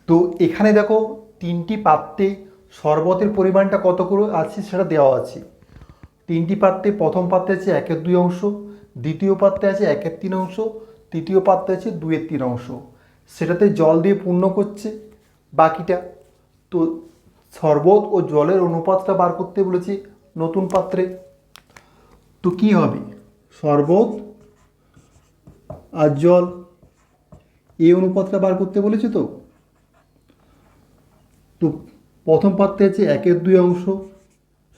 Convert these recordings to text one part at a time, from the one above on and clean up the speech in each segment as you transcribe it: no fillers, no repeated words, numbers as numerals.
তো এখানে দেখো তিনটি পাত্রে শরবতের পরিমাণটা কত করে আছে সেটা দেওয়া আছে। তিনটি পাত্রে প্রথম পাত্রে আছে 1/2 অংশ, দ্বিতীয় পাত্রে আছে 1/3 অংশ, তৃতীয় পাত্রে আছে 2/3 অংশ। সেটাতে জল দিয়ে পূর্ণ করছে বাকিটা। তো শরবত ও জলের অনুপাতটা বার করতে বলেছি নতুন পাত্রে। তো কী হবে, শরবত আর জল এই অনুপাতটা বার করতে বলেছে। তো তো প্রথম পাত্রে আছে 1/2 অংশ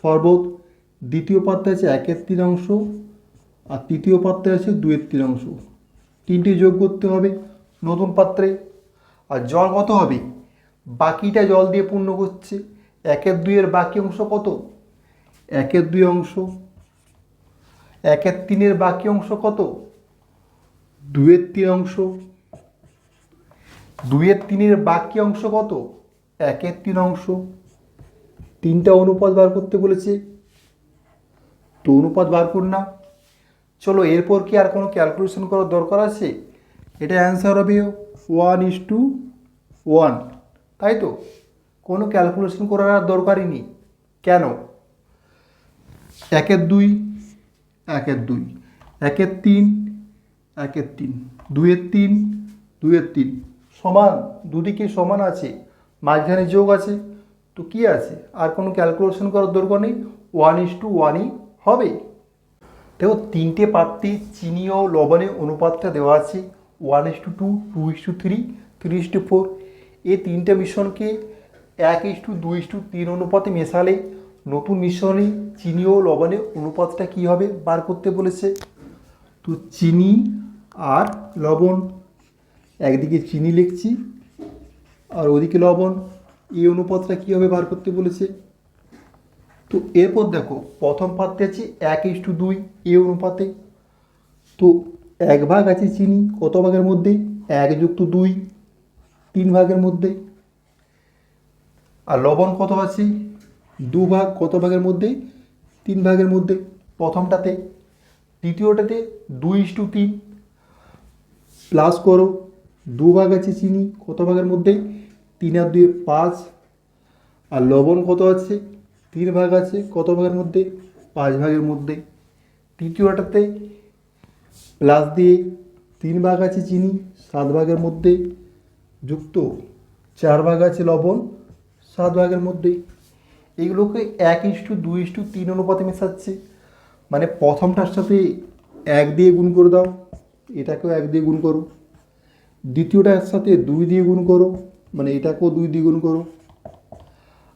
শরবত, দ্বিতীয় পাত্রে আছে 1/3 অংশ, আর তৃতীয় পাত্রে আছে 2/3 অংশ। তিনটি যোগ করতে হবে নতুন পাত্রে। আর জল কত হবে, বাকিটা জল দিয়ে পূর্ণ করছে। 1/2 বাকি অংশ কত, 1/2 অংশ। 1/3 বাকি অংশ কত, 2/3 অংশ। 2/3 বাকি অংশ কত, 1/3 অংশ। তিনটা অনুপাত বার করতে বলেছে, তো অনুপাত বার কর না। চলো এরপর কি আর কোনো ক্যালকুলেশন করার দরকার আছে? এটা অ্যান্সার হবে 1:1, তাই তো? কোনো ক্যালকুলেশন করার আর দরকারই নেই। কেন, 1/2, 1/2, 1/3, 1/3, 2/3, 2/3 সমান, দুদিকে সমান আছে, মাঝখানে যোগ আছে। তো কি আছে, আর কোনো ক্যালকুলেশন করার দরকার নেই, 1:1ই হবে। দেখো তিনটে পাত্রে চিনি ও লবণের অনুপাতটা দেওয়া আছে 1:2, 2:3, 3:4। এই তিনটে মিশ্রণকে 1:2:3 অনুপাতে মেশালে নতুন মিশ্রণে চিনি ও লবণের অনুপাতটা কী হবে বার করতে বলেছে। তো চিনি আর লবণ, একদিকে চিনি লিখছি আর ওদিকে লবণ, এই অনুপাতটা কী হবে বার করতে বলেছে। তো এরপর দেখো প্রথম পাত্রে আছে 1:2 এই অনুপাতে। তো 1 ভাগ আছে চিনি কত ভাগের মধ্যে, 1+2, 3 ভাগের মধ্যে। আর লবণ কত আছে, 2 ভাগ কত ভাগের মধ্যে, 3 ভাগের মধ্যে প্রথমটাতে। দ্বিতীয়টাতে 2:3 প্লাস করো, 2 ভাগ আছে চিনি কত ভাগের মধ্যে, 3 আর 2 5। আর লবণ কত আছে, 3 ভাগ আছে কত ভাগের মধ্যে, 5 ভাগের মধ্যে। তৃতীয়টাতে প্লাস দিয়ে 3 ভাগ আছে চিনি 7 ভাগের মধ্যে, যুক্ত 4 ভাগ আছে লবণ 7 ভাগের মধ্যে। এইগুলোকে 1:2:3 অনুপাতে মেশাচ্ছে। মানে প্রথমটার সাথে 1 দিয়ে গুণ করে দাও, এটাকেও 1 দিয়ে গুণ করো। দ্বিতীয়টার সাথে 2 দিয়ে গুণ করো, মানে এটাকেও 2 দিয়ে গুণ করো।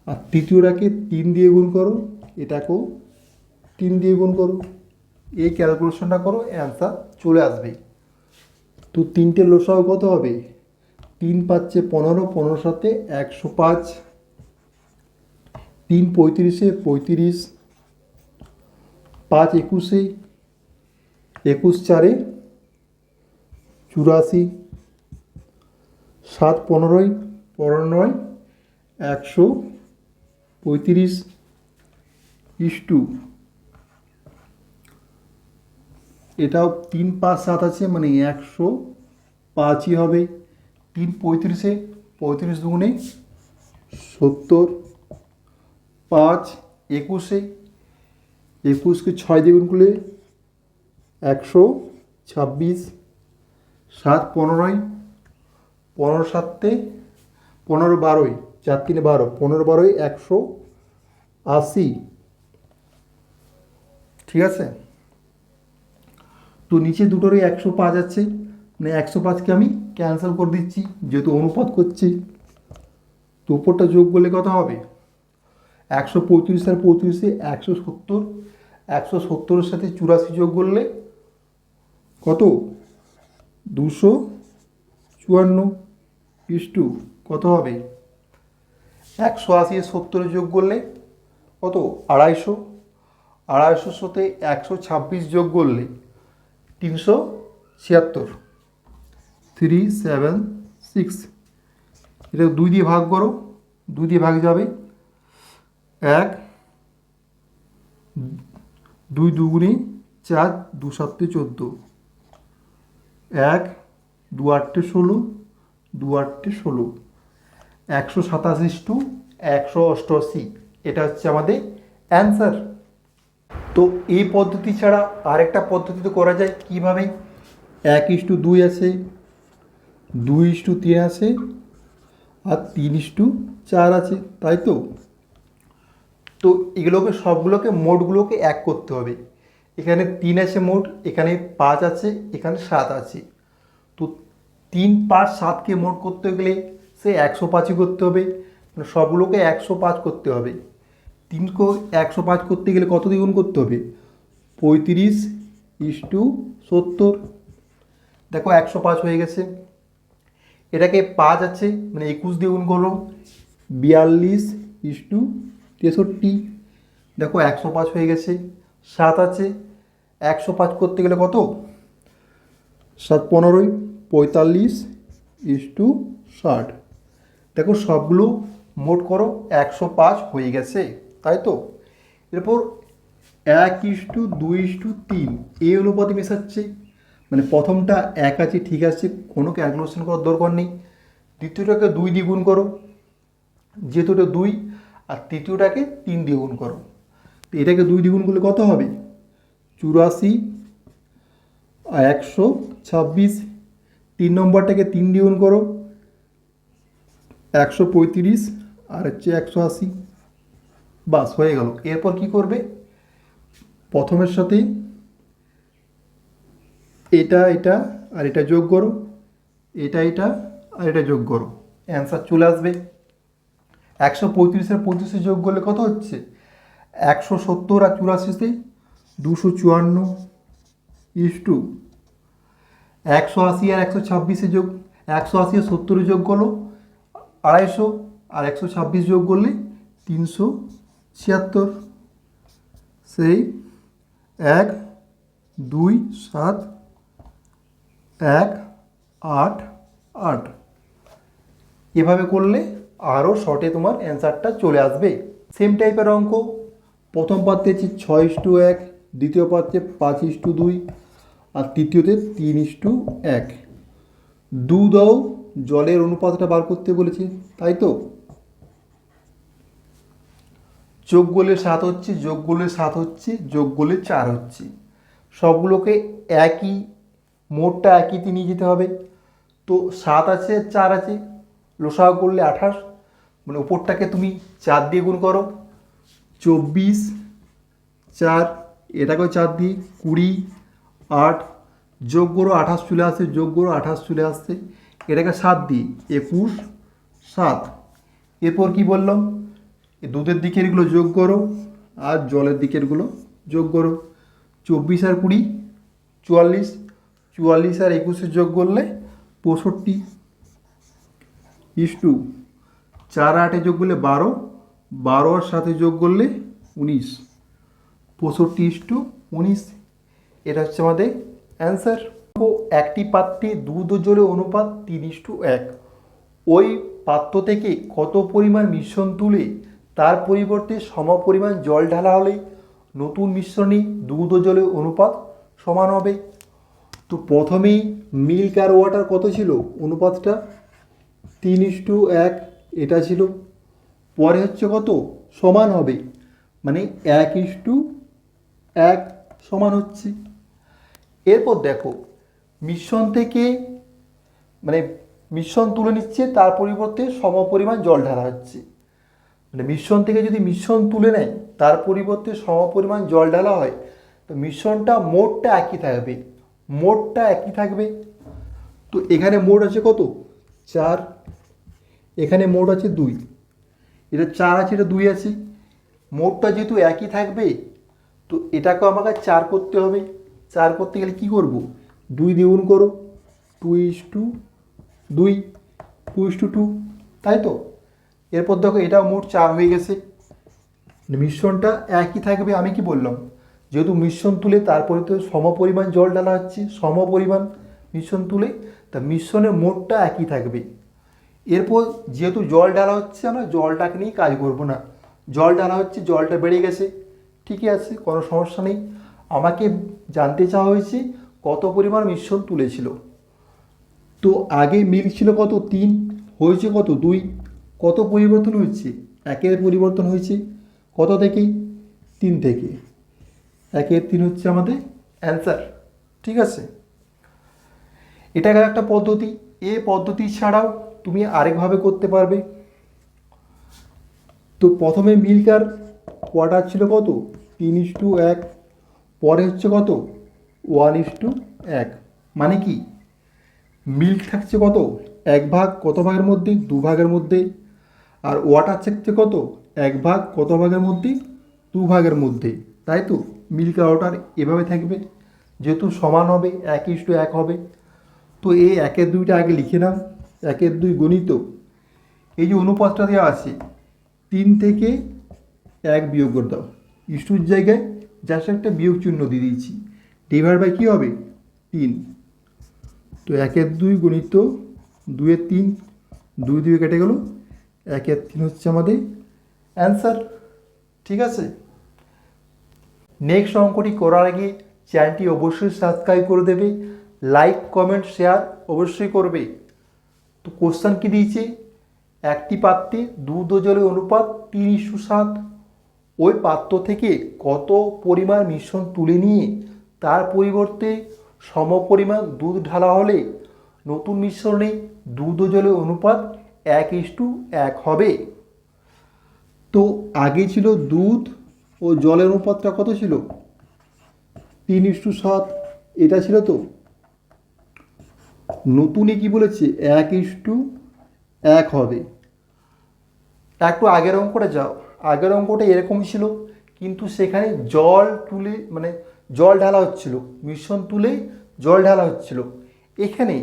আর তৃতীয়টাকে 3 দিয়ে গুণ করো, এটাকেও 3 দিয়ে গুণ করো। এই ক্যালকুলেশনটা করো, অ্যান্সার চলে আসবে। তো তিনটে লসাগু কত হবে, 3 5 15, 15 সাথে 105, 3 35 35, 5 21, 21 4 84, 7 15 15 135 ইস্টু, এটাও 3 5 7 আছে মানে 105ই হবে। 3 35, 35 দুগুণে 70, 5 21, 21কে 6 দিয়ে গুণ করলে 126, 7 15, 15 7 15 12, 4 3 12, 15 12 180। ঠিক আছে, তো নিচে দুটোরই 105 আছে, মানে 105কে আমি ক্যান্সেল করে দিচ্ছি যেহেতু অনুপাত করছি। তো উপরটা যোগ করলে কত হবে, 135 আর 35 170, 170-এর সাথে 84 যোগ করলে কত, 254 ইস্টু কত হবে, 180 70 যোগ করলে কত, 250, 250-র সাথে 126 যোগ করলে 376, 376। এটা 2 দিয়ে ভাগ করো, 2 দিয়ে ভাগ যাবে 1, 2 দুগুণে 4, 2 7 14, 1 2 8 16, 2 8 16। 127:188, এটা হচ্ছে আমাদের অ্যান্সার। তো এই পদ্ধতি ছাড়া আরেকটা পদ্ধতিতে করা যায় কিভাবে, 1:2 আছে, 2:3 আছে, আর 3:4 আছে, তাই তো? তো এগুলোকে সবগুলোকে মোটগুলোকে এক করতে হবে। এখানে 3 আছে মোট, এখানে 5 আছে, এখানে 7 আছে। তো 3, 5, 7কে মোট করতে গেলে সে 105ই করতে হবে, মানে সবগুলোকে 105 করতে হবে। 3কে 105 করতে গেলে কত দিয়ে গুণ করতে হবে, 35:70। দেখো 105 হয়ে গেছে। এটাকে 5 আছে, মানে 21 দিয়ে গুণ করো, 42:63। দেখো 105 হয়ে গেছে। 7 আছে, 105 করতে গেলে কত, 7 15, 45:60। দেখো সবগুলো মোট করো, 105 হয়ে গেছে, তাই তো? এরপর 1:2:3 এই অনুপাতে মেশাচ্ছে, মানে প্রথমটা 1 আছে, ঠিক আছে, কোনো ক্যালকুলেশন করার দরকার নেই। দ্বিতীয়টাকে 2 দিয়ে গুণ করো, যেহেতু এটা 2, আর তৃতীয়টাকে 3 দিয়ে গুণ করো। তো এটাকে 2 দিয়ে গুণ করলে কত হবে, 84 আর 126। 3 নম্বরটাকে 3 দিয়ে গুণ করো, 135 আর হচ্ছে 180। বাস হয়ে গেল। এরপর কি করবে, প্রথমের সাথে এটা এটা আর এটা যোগ করো, এটা এটা আর এটা যোগ করো, অ্যান্সার চলে আসবে। 135 আর 25 যোগ করলে কত হচ্ছে, 170 আর 84 254 ইস্টু 180 আর 126 যোগ, 180 আর 70 যোগ করলো 250, আর 126 যোগ করলে 376। সেই 1 2 7 1 8 8। এভাবে করলে আরও শর্টে তোমার অ্যান্সারটা চলে আসবে। সেম টাইপের অঙ্ক প্রথম পাত্রে হচ্ছে 6:1, দ্বিতীয় পাত্রে 5:2, আর তৃতীয়তে 3:1। দুধ ও জলের অনুপাতটা বার করতে বলেছি, তাই তো? যোগ করলে 7 হচ্ছে, যোগ করলে 7 হচ্ছে, যোগ করলে 4 হচ্ছে। সবগুলোকে একই, মোটটা একইতে নিয়ে যেতে হবে। তো 7 আছে, 4 আছে, লসাগু করলে 28, মানে উপরটাকে তুমি 4 দিয়ে গুণ করো, 24 4, এটাকেও 4 দিয়ে 20 8, যোগ করো 28 চলে আসছে, যোগ করো 28 চলে আসছে, এটাকে 7 দিয়ে 21 7। এরপর কি বললাম, দুধের দিকেরগুলো যোগ করো আর জলের দিকেরগুলো যোগ করো, 24 আর 20 44, 44 আর 21 যোগ করলে 65 ইস্টু 4 8 যোগ করলে 12, 12 আর 7 যোগ করলে 19, 65:19। এটা হচ্ছে আমাদের অ্যান্সার। একটি পাত্রে দুধ ও জলের অনুপাত 3:1। ওই পাত্র থেকে কত পরিমাণ মিশ্রণ তুলে তার পরিবর্তে সমপরিমাণ জল ঢালা হলে নতুন মিশ্রণে দুধ ও জলের অনুপাত সমান হবে। তো প্রথমেই মিল্ক আর ওয়াটার কত ছিল, অনুপাতটা 3:1 এটা ছিল। পরে হচ্ছে কত, সমান হবে, মানে 1:1 সমান হচ্ছে। এরপর দেখো মিশ্রণ থেকে, মানে মিশ্রণ তুলে নিচ্ছে, তার পরিবর্তে সমপরিমাণ জল ঢালা হচ্ছে। মানে মিশ্রণ থেকে যদি মিশ্রণ তুলে নেয়, তার পরিবর্তে সমপরিমাণ জল ঢালা হয়, তো মিশ্রণটা মোটটা একই থাকবে, মোটটা একই থাকবে। তো এখানে মোট আছে কত, 4, এখানে মোট আছে 2, এটা 4 আছে, এটা 2 আছে, মোটটা যেহেতু একই থাকবে, তো এটাকেও আমাকে 4 করতে হবে। 4 করতে গেলে কী করব, 2 দিয়ে গুণ করো, 2:2 2:2, তাই তো? এরপর দেখো এটাও মোট 4 হয়ে গেছে, মিশ্রণটা একই থাকবে। আমি কি বললাম, যেহেতু মিশ্রণ তুলে তারপরে তো সমপরিমাণ জল ঢালা হচ্ছে, সমপরিমাণ মিশ্রণ তুলে, তা মিশ্রণের মোটটা একই থাকবে। এরপর যেহেতু জল ঢালা হচ্ছে, আমরা জলটাকে নিয়ে কাজ করব না, জল ঢালা হচ্ছে, জলটা বেড়ে গেছে, ঠিকই আছে, কোনো সমস্যা নেই। আমাকে জানতে চাওয়া হয়েছে কত পরিমাণ মিশ্রণ তুলেছিল। তো আগে মিল্ক ছিল কত, 3, হয়েছে কত, 2, কত পরিবর্তন হচ্ছে? একের পরিবর্তন হয়েছে কত থেকে? 3 থেকে। 1-3 হচ্ছে আমাদের অ্যান্সার। ঠিক আছে, এটা গেল একটা পদ্ধতি। এই পদ্ধতি ছাড়াও তুমি আরেকভাবে করতে পারবে। তো প্রথমে মিল্কার কোয়ার্টার ছিল কত? 3:1। পরে হচ্ছে কত? 1:1। মানে কি, মিল্ক থাকছে কত? 1 ভাগ কত ভাগের মধ্যে? 2 ভাগের মধ্যে। আর ওয়াটার থাকছে কত? 1 ভাগ কত ভাগের মধ্যে? 2 ভাগের মধ্যে। তাই তো, মিল্ক আর ওয়াটার এভাবে থাকবে, যেহেতু সমান হবে 1:1 হবে। তো এই 1-2টা আগে লিখে নাও। 1-2 গণিত, এই যে অনুপাতটা দেওয়া আছে 3 থেকে 1 বিয়োগ করে দাও। ইস্টুর জায়গায় জাস্ট একটা বিয়োগ চিহ্ন দিয়ে দিয়েছি। ডিভাইড বাই কী হবে? 3। তো 1-2 গণিত 2-3, 2 কেটে গেল, 1-3 হচ্ছে আমাদের অ্যান্সার। ঠিক আছে, নেক্সট অঙ্কটি করার আগে চ্যানেলটি অবশ্যই সাবস্ক্রাইব করে দেবে, লাইক কমেন্ট শেয়ার অবশ্যই করবে। তো কোশ্চেন কি দিয়েছে? একটি পাত্রে দুধ ও জলের অনুপাত 3:7। ওই পাত্র থেকে কত পরিমাণ মিশ্রণ তুলে নিয়ে তার পরিবর্তে সমপরিমাণ দুধ ঢালা হলে নতুন মিশ্রণে দুধ ও জলের অনুপাত 1:1 হবে। তো আগে ছিল দুধ ও জলের অনুপাতটা কত ছিল? 3:7 এটা ছিল। তো নতুনে কি বলেছে? 1:1 হবে। একটু আগের অঙ্কটা যাও। আগের অঙ্কটা এরকম ছিল, কিন্তু সেখানে জল তুলে মানে জল ঢালা হচ্ছিল, মিশ্রণ তুলে জল ঢালা হচ্ছিল। এখানে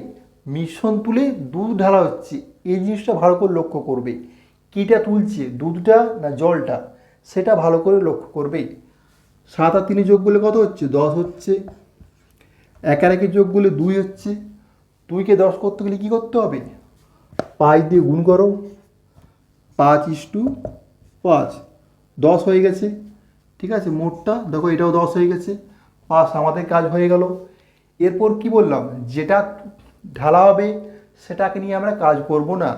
মিশ্রণ তুলে দুধ ঢালা হচ্ছে। এই জিনিসটা ভালো করে লক্ষ্য করবে, কীটা তুলছে, দুধটা না জলটা, সেটা ভালো করে লক্ষ্য করবে। 7 আর 3 যোগ করলে কত হচ্ছে? 10 হচ্ছে। 1 আর 1 যোগ করলে 2 হচ্ছে। 2কে 10 করতে গেলে কী করতে হবে? 5 দিয়ে গুণ করো। 5:5, 10 হয়ে গেছে। ঠিক আছে, মোটটা দেখো এটাও 10 হয়ে গেছে। 5 আমাদের কাজ হয়ে গেল। এরপর কি বললাম? যেটা ঢালা হবে সেটাকে নিয়ে আমরা কাজ করব না।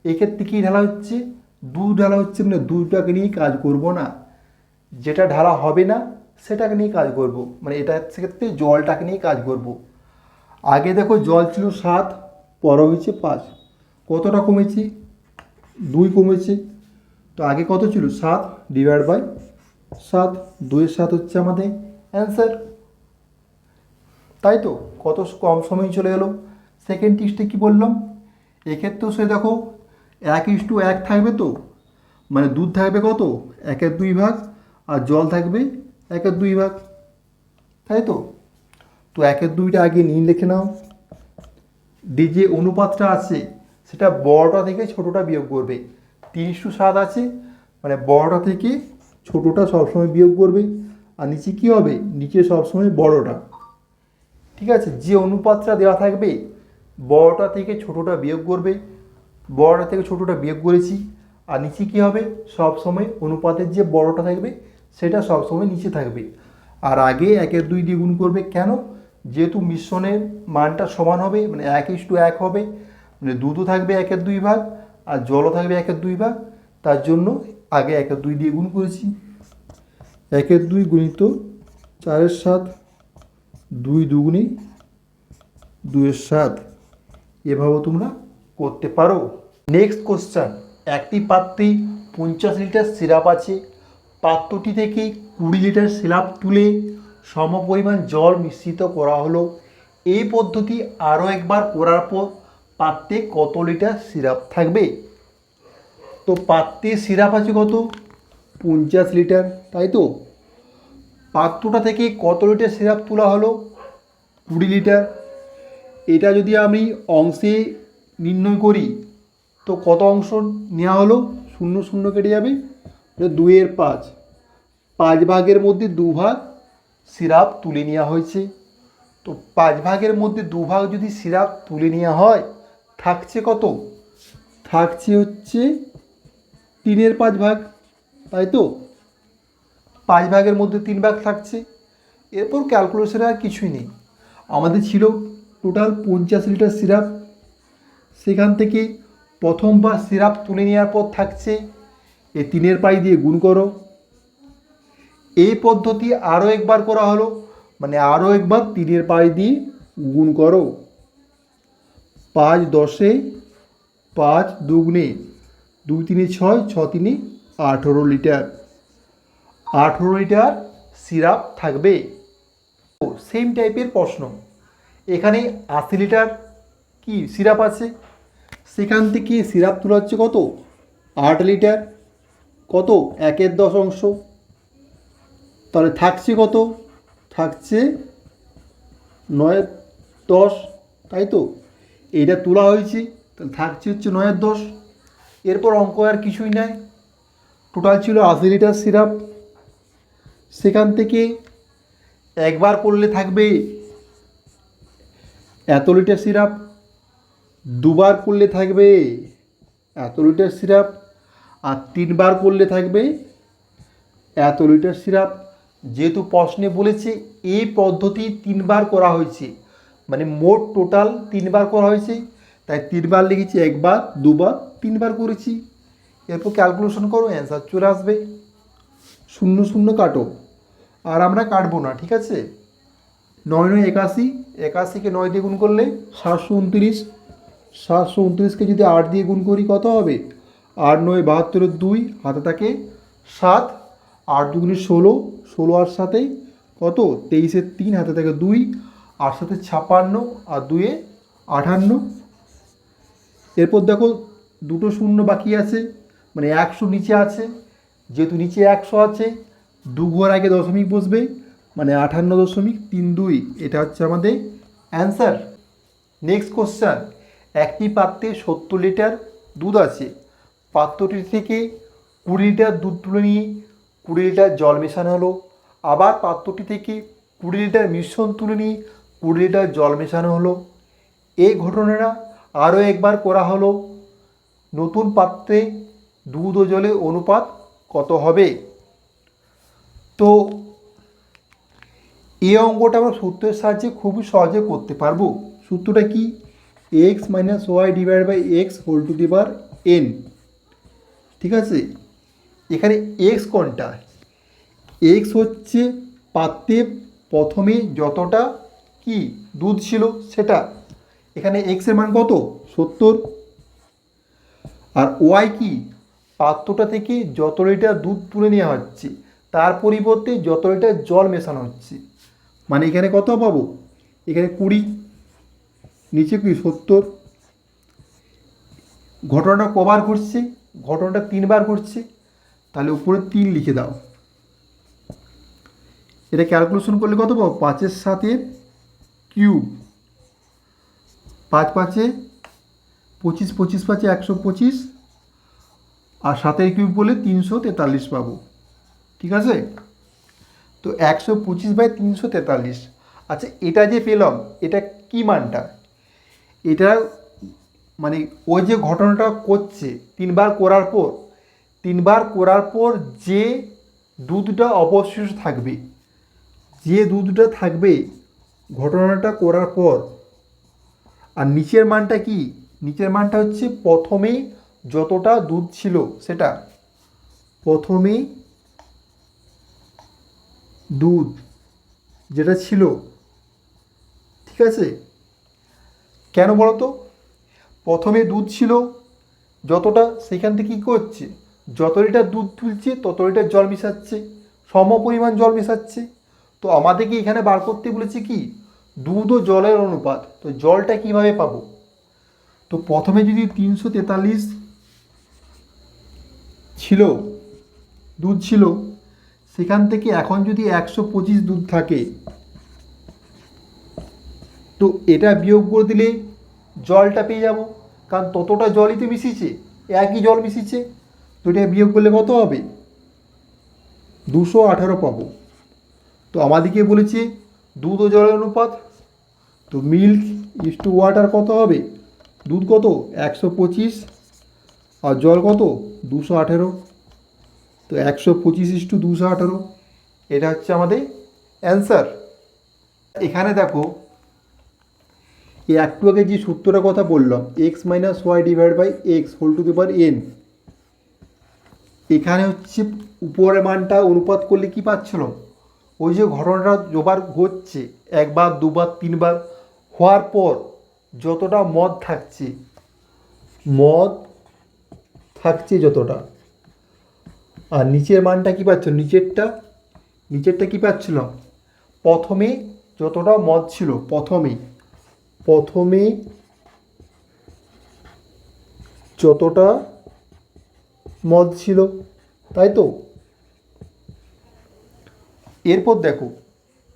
এক্ষেত্রে কী ঢালা হচ্ছে? দুধ ঢালা হচ্ছে, মানে দুধটাকে নিয়ে কাজ করব না। যেটা ঢালা হবে না সেটাকে নিয়ে কাজ করব, মানে এটা সেক্ষেত্রে জলটাকে নিয়ে কাজ করব। আগে দেখো জল ছিল 7, পর হয়েছে 5, কতটা কমেছে? 2 কমেছে। তো আগে কত ছিল? 7 ডিভাইড বাই 7, 2-7 হচ্ছে আমাদের অ্যান্সার। তাই তো, কত কম সময় চলে গেল। সেকেন্ড টিক্সটে কী বললাম? এক্ষেত্রেও সে দেখো 1:1 থাকবে। তো মানে দুধ থাকবে কত? 1/2 ভাগ, আর জল থাকবে 1/2 ভাগ। তাই তো, তো 1/2টা আগে নিয়ে লিখে নাও। যে অনুপাতটা আছে সেটা বড়টা থেকে ছোটোটা বিয়োগ করবে। 3:7 আছে, মানে বড়টা থেকে ছোটোটা সবসময় বিয়োগ করবে। আর নিচে কী হবে? নিচে সবসময় বড়টা। ঠিক আছে, যে অনুপাতটা দেওয়া থাকবে বড়টা থেকে ছোটোটা বিয়োগ করবে। বড়টা থেকে ছোটোটা বিয়োগ করেছি। আর নিচে কী হবে? সবসময় অনুপাতের যে বড়টা থাকবে সেটা সবসময় নিচে থাকবে। আর আগে 1/2 দিয়ে গুণ করবে। কেন? যেহেতু মিশ্রণের মানটা সমান হবে, মানে 1:1 হবে, মানে দুধও থাকবে 1/2 ভাগ আর জলও থাকবে 1/2 ভাগ। তার জন্য আগে 1/2 দিয়ে গুণ করেছি। 1/2 গুণিত 4/7, 2 দুগুণে 2/7। এভাবেও তোমরা করতে পারো। নেক্সট কোশ্চেন, একটি পাত্রে 50 লিটার সিরাপ আছে। পাত্রটি থেকে 20 লিটার সিরাপ তুলে সমপরিমাণ জল মিশ্রিত করা হলো। এই পদ্ধতি আরও একবার করার পর পাত্রে কত লিটার সিরাপ থাকবে? তো পাত্রে সিরাপ আছে কত? 50 লিটার। তাই তো, পাত্রটা থেকে কত লিটার সিরাপ তোলা হলো? 20 লিটার। এটা যদি আমি অংশে নির্ণয় করি তো কত অংশ নেওয়া হলো? 0 0 কেটে যাবে, 2/5। 5 ভাগের মধ্যে 2 ভাগ সিরাপ তুলে নেওয়া হয়েছে। তো 5 ভাগের মধ্যে 2 ভাগ যদি সিরাপ তুলে নেওয়া হয়, থাকছে কত? থাকছে হচ্ছে 3/5 ভাগ। তাই তো, 5 ভাগের মধ্যে 3 ভাগ থাকছে। এরপর ক্যালকুলেশনে আর কিছুই নেই। আমাদের ছিল টোটাল 50 লিটার সিরাপ, সেখান থেকে প্রথমবার সিরাপ তুলে নেওয়ার পর থাকছে এই 3 পাই দিয়ে গুণ করো। এই পদ্ধতি আরও একবার করা হলো, মানে আরও একবার 3 পাই দিয়ে গুণ করো। 5 10, 5 দুগুণে 2 3 6, 6 3 18 লিটার। 18 লিটার সিরাপ থাকবে। সেম টাইপের প্রশ্ন, এখানে 80 লিটার কি সিরাপ আছে, সেখান থেকে সিরাপ তোলা হচ্ছে কত 8 লিটার, কত 1/10 অংশ। তাহলে থাকছে কত, থাকছে 9/10, তাই তো এইটা তোলা হয়েছে, তাহলে থাকছে হচ্ছে 9/10। এরপর অঙ্ক আর কিছুই নাই, টোটাল ছিল 80 লিটার সিরাপ, সেখান থেকে একবার করলে থাকবে এত লিটার সিরাপ, দুবার করলে থাকবে এত লিটার সিরাপ, আর 3বার করলে থাকবে এত লিটার সিরাপ। যেহেতু প্রশ্নে বলেছে এই পদ্ধতি 3বার করা হয়েছে, মানে মোট টোটাল 3বার করা হয়েছে, তাই 3বার লিখেছি, 1বার 2বার 3বার করেছি। এরপর ক্যালকুলেশন করো, অ্যান্সার চলে আসবে। 0 0 কাটো, আর আমরা কাটবো না, ঠিক আছে। 9 9 81, 81কে 9 দিয়ে গুণ করলে 729, 729কে যদি 8 দিয়ে গুণ করি কত হবে, 8 9 72, 2 হাতে থাকে 7, 8 2 16, 16 আর 7 কত 23 3 হাতে থাকে 2, 8 7 56 আর 2 58। এরপর দেখো দুটো শূন্য বাকি আছে, মানে 100 নিচে আছে, যেহেতু নিচে 100 আছে, 2 ঘর আগে দশমিক বসবে, মানে 58.32, এটা হচ্ছে আমাদের অ্যান্সার। নেক্সট কোশ্চেন, একটি পাত্রে 70 লিটার দুধ আছে, পাত্রটি থেকে 20 লিটার দুধ তুলে নিয়ে 20 লিটার জল মেশানো হলো, আবার পাত্রটি থেকে 20 লিটার মিশ্রণ তুলে নিয়ে 20 লিটার জল মেশানো হলো। এই ঘটনাটা আরও একবার করা হলো, নতুন পাত্রে দুধ ও জলের অনুপাত কত হবে। তো এই অঙ্কটা আমরা সূত্রের সাহায্যে খুবই সহজে করতে পারবো। সূত্রটা কি, x - y / x whole to the power n, ঠিক আছে। এখানে x কোনটা, x হচ্ছে পাত্রে প্রথমে যতটা কি দুধ ছিল সেটা, এখানে x এর মান কত 70, আর y কি পাত্রটা থেকে যত লিটার দুধ তুলে নেওয়া হচ্ছে তার পরিবর্তে যত লিটার জল মেশানো হচ্ছে, মানে এখানে কত পাবো, এখানে 20, নিচে কি 70। ঘটনাটা কবার ঘটছে, ঘটনাটা 3বার ঘটছে, তাহলে উপরে 3 লিখে দাও। এটা ক্যালকুলেশন করলে কত পাবো, 5 এর 7 কিউব, 5 5 25, 25 5 125, আর 7 কিউব বলে 343 পাবো, ঠিক আছে। তো 125/343। আচ্ছা, এটা যে পেলাম এটা কি মানটা, এটা মানে ওই যে ঘটনাটা করছে 3বার করার পর, 3বার করার পর যে দুধটা অবশিষ্ট থাকবে, যে দুধটা থাকবে ঘটনাটা করার পর, আর নিচের মানটা কি, নিচের মানটা হচ্ছে প্রথমে যতটা দুধ ছিল সেটা, প্রথমে দুধ যেটা ছিল, ঠিক আছে। কেন বলো তো, প্রথমে দুধ ছিল যতটা, সেখান থেকে কী করছে, যত লিটার দুধ তুলছে তত লিটার জল মেশাচ্ছে, সম পরিমাণ জল মেশাচ্ছে। তো আমাদেরকে এখানে বার করতে বলেছে কি, দুধ ও জলের অনুপাত। তো জলটা কিভাবে পাবো, তো প্রথমে যদি 343 ছিল দুধ ছিল, সেখান থেকে এখন যদি 125 দুধ থাকে, তো এটা বিয়োগ করে দিলে জলটা পেয়ে যাব, কারণ ততটা জলই তো মিশিয়েছে, একই জল মিশিয়েছে। তো এটা বিয়োগ করলে কত হবে, 218 পাবো। তো আমাদেরকে বলেছে দুধ ও জলের অনুপাত, তো মিল্ক ইস টু ওয়াটার কত হবে, দুধ কত 125 আর জল কত 218, তো 125:218, এটা হচ্ছে আমাদের অ্যান্সার। এখানে দেখো এই একটু আগে যে সূত্রটার কথা বললাম, x minus y divide by x whole to the power n, এখানে হচ্ছে উপরের মানটা অনুপাত করলে কি পাচ্ছিল, ওই যে ঘটনাটা যবার ঘটছে একবার দুবার তিনবার হওয়ার পর যতটা মদ থাকছে যতটা, আর নিচের মানটা কী পাচ্ছ, নিচেরটা কী পাচ্ছিলাম, প্রথমে যতটা মদ ছিল, প্রথমে যতটা মদ ছিল, তাই তো। এরপর দেখো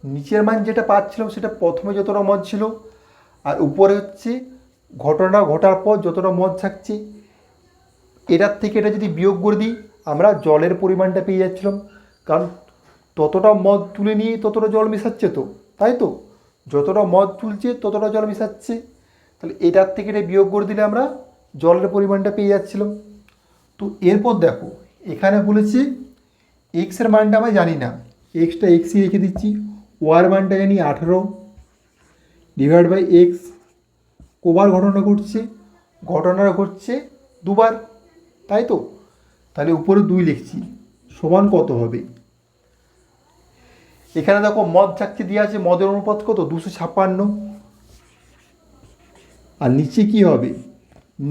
নিচের মান যেটা পাচ্ছিলাম সেটা প্রথমে যতটা মদ ছিল, আর উপরে হচ্ছে ঘটনা ঘটার পর যতটা মদ থাকছে, এটার থেকে এটা যদি বিয়োগ করে দিই আমরা জলের পরিমাণটা পেয়ে যাচ্ছিলাম, কারণ ততটা মদ তুলে নিয়ে ততটা জল মেশাচ্ছে তো, তাই তো, যতটা মদ তুলছে ততটা জল মেশাচ্ছে, তাহলে এটার থেকে এটা বিয়োগ করে দিলে আমরা জলের পরিমাণটা পেয়ে যাচ্ছিলাম। তো এরপর দেখো এখানে বলেছে এক্সের মানটা আমরা জানি না, এক্সটা এক্সই রেখে দিচ্ছি, ওয়ার মানটা জানি 18 ডিভাইড বাই এক্স, কবার ঘটনাটা ঘটছে দুবার, তাই তো, তাহলে উপরে 2 লিখছি, সমান কত হবে, এখানে দেখো মদ থাকছে দিয়ে আছে, মদের অনুপাত কত 256, আর নিচে কি হবে,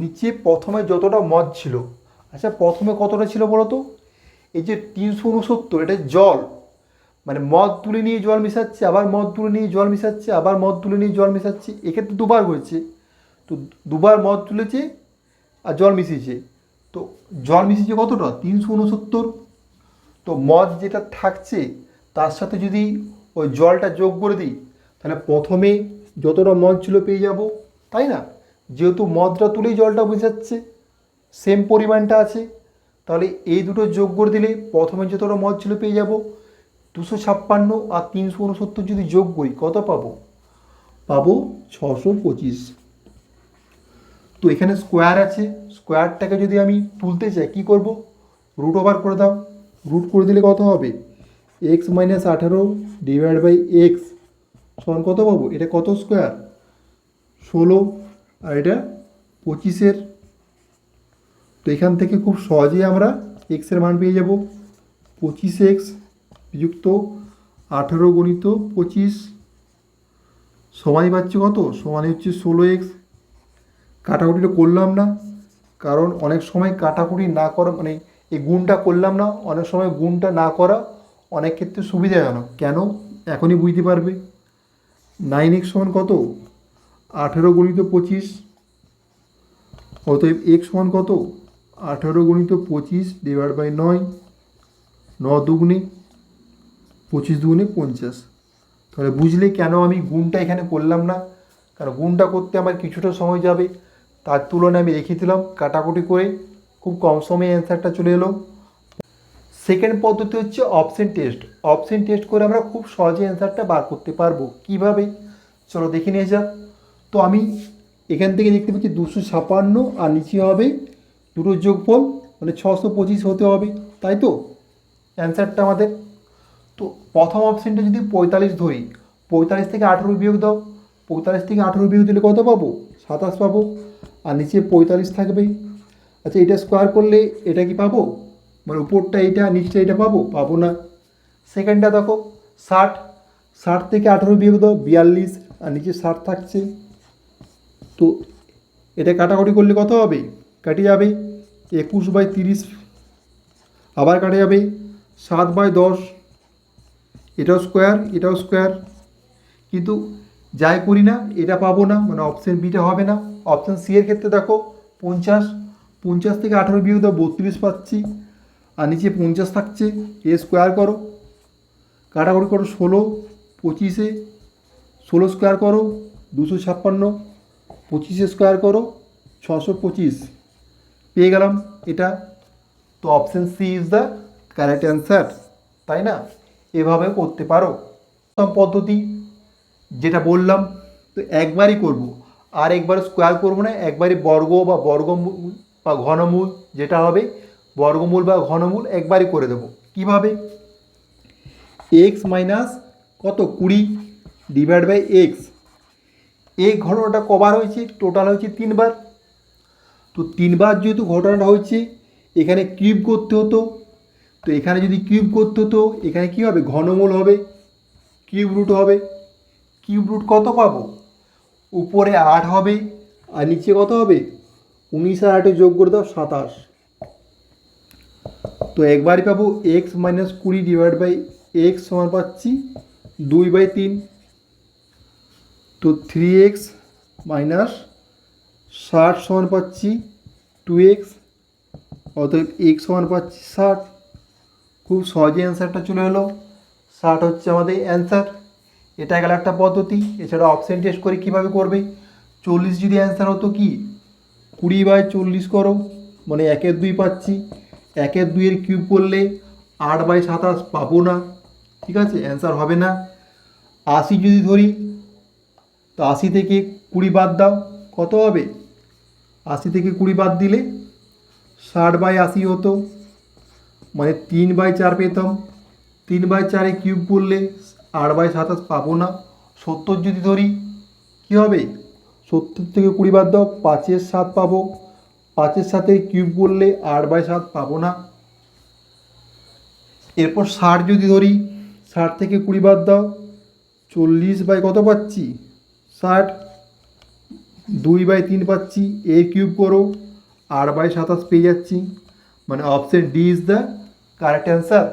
নিচে প্রথমে যতটা মদ ছিল, আচ্ছা প্রথমে কতটা ছিল বলো তো, এই যে 369 এটা জল, মানে মদ তুলে নিয়ে জল মেশাচ্ছে, আবার মদ তুলে নিয়ে জল মেশাচ্ছে, আবার মদ তুলে নিয়ে জল মেশাচ্ছে, এক্ষেত্রে দুবার হয়েছে, তো দুবার মদ তুলেছে আর জল মিশিয়েছে, তো জল মিশিয়েছে কতটা 369, তো মদ যেটা থাকছে তার সাথে যদি ওই জলটা যোগ করে দিই তাহলে প্রথমে যতটা মদ ছিল পেয়ে যাব, তাই না, যেহেতু মদটা তুলেই জলটা মেশাচ্ছে সেম পরিমাণটা আছে, তাহলে এই দুটো যোগ করে দিলে প্রথমে যতটা মদ ছিল পেয়ে যাব 256, আর 369 যদি যোগ করি কত পাবো 625। তো এখানে স্কোয়ার আছে, স্কোয়ারটাকে যদি আমি তুলতে চাই কী করব, রুট ওভার করে দাও, রুট করে দিলে কত হবে, x minus 18 divide by x সমান কত পাবো, এটা কত স্কোয়ার 16, আর এটা 25। তো এখান থেকে খুব সহজেই আমরা এক্সের মান পেয়ে যাব, 25x যুক্ত 18 গুণিত 25 সমানই পাচ্ছি কত, সমানই হচ্ছে 16x। কাটাকুটিটা করলাম না, কারণ অনেক সময় কাটাকুটি না করা, মানে এই গুণটা করলাম না, অনেক সময় গুণটা না করা অনেক ক্ষেত্রে সুবিধাজনক, কেন এখনই বুঝতে পারবে। 9x সমান কত 18 গুণিত 25, অতএব x সমান কত 18 গুণিত 25 ডিভাইড বাই 9, 9 দুগুণে 25 দুগুণে 50। তাহলে বুঝলে কেন আমি গুণটা এখানে করলাম না, কারণ গুণটা করতে আমার কিছুটা সময় যাবে, তার তুলনায় আমি রেখে দিলাম কাটাকুটি করে, খুব কম সময়ে অ্যান্সারটা চলে এলো। সেকেন্ড পদ্ধতি হচ্ছে অপশন টেস্ট করে আমরা খুব সহজে অ্যান্সারটা বার করতে পারবো। কিভাবে চলো দেখে নিয়ে যাক। তো আমি এখান থেকে দেখতে পাচ্ছি 256, আর নিচে হবে দুটোর যোগফল মানে 625 হতে হবে, তাই তো অ্যান্সারটা আমাদের। তো প্রথম অপশানটা যদি 45 ধরি, 45 থেকে 18 বিয়োগ দাও, 45 থেকে 18 বিয়োগ দিলে কত পাবো 27 পাবো, আর নিচে 45 থাকবে। আচ্ছা এটা স্কোয়ার করলে এটা কি পাবো, মানে উপরটা এইটা নিচটা এটা পাবো না। সেকেন্ডটা দেখো 60 থেকে 18 বিয়োগ দাও 42, আর নিচে 60 থাকছে, তো এটা কাটাকুটি করলে কত হবে, কাটে যাবে 21/30, আবার কাটে যাবে 7/10, এটাও স্কোয়ার, কিন্তু যাই করি না এটা পাবো না, মানে অপশান বিটা হবে না। অপশান সি এর ক্ষেত্রে দেখো 50 থেকে 18 বিয়োগ দাও 32 পাচ্ছি, আর নিচে 50 থাকছে, এ স্কোয়ার করো, কাটাকুটি করো 16, 25-এ 16 স্কোয়ার করো 256, 25-এ স্কোয়ার করো 625, পেয়ে গেলাম এটা। তো option C is the correct answer, তাই না, এভাবে করতে পারো। প্রথম পদ্ধতি যেটা বললাম, তো একবারই করব, আর একবার স্কোয়ার করবো না, একবারই বর্গমূল বা ঘনমূল যেটা হবে, বর্গমূল বা ঘনমূল একবারই করে দেবো। কিভাবে, এক্স মাইনাস কত 20 ডিভাইড বাই এক্স, এই ঘটনাটা কবার হয়েছে? টোটাল হয়েছে 3বার। তো 3বার যেহেতু ঘটনাটা হয়েছে, এখানে কিউব করতে হতো। তো এখানে যদি কিউব করতে হতো, এখানে কী হবে? ঘনমূল হবে, কিউব রুট হবে। কিউব রুট কত পাবো? উপরে 8 হবে আর নিচে কত হবে? 19 আর 8 যোগ করে দাও, 27। তো একবারই পাবো x minus 20 divide by x সমান পাচ্ছি 2/3। তো 3x মাইনাস 60 সমান পাচ্ছি 2x, অতএব এক্স সমান পাচ্ছি 60। খুব সহজে অ্যান্সারটা চলে এলো। 60 হচ্ছে আমাদের অ্যান্সার। এটা গেল একটা পদ্ধতি। এছাড়া অপশন টেস্ট করে কীভাবে করবে? 40 যদি অ্যান্সার হতো কি 20/40 করো, মানে 1/2 পাচ্ছি। 1/2 কিউব করলে 8/27 পাবো না, ঠিক আছে, অ্যান্সার হবে না। 80 যদি ধরি, তো 80 থেকে 20 বাদ দাও, কত হবে? 80 থেকে 20 বাদ দিলে 60/80 হতো, মানে 3/4 পেতাম। 3/4 কিউব করলে 8/27 পাবো না। 70 যদি ধরি, কী হবে? 70 থেকে 20 বাদ দাও, 5/7 পাবো। 5/7 কিউব করলে 8/7 পাবো না। এরপর 60 যদি ধরি, 60 থেকে 20 বাদ দাও, 40 কত পাচ্ছি? 60। 2/3 পাচ্ছি, এর কিউব করো, 8/27 পেয়ে যাচ্ছি। মানে option D is the correct answer.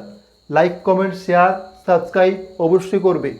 Like, comment, share, subscribe অবশ্যই করবে।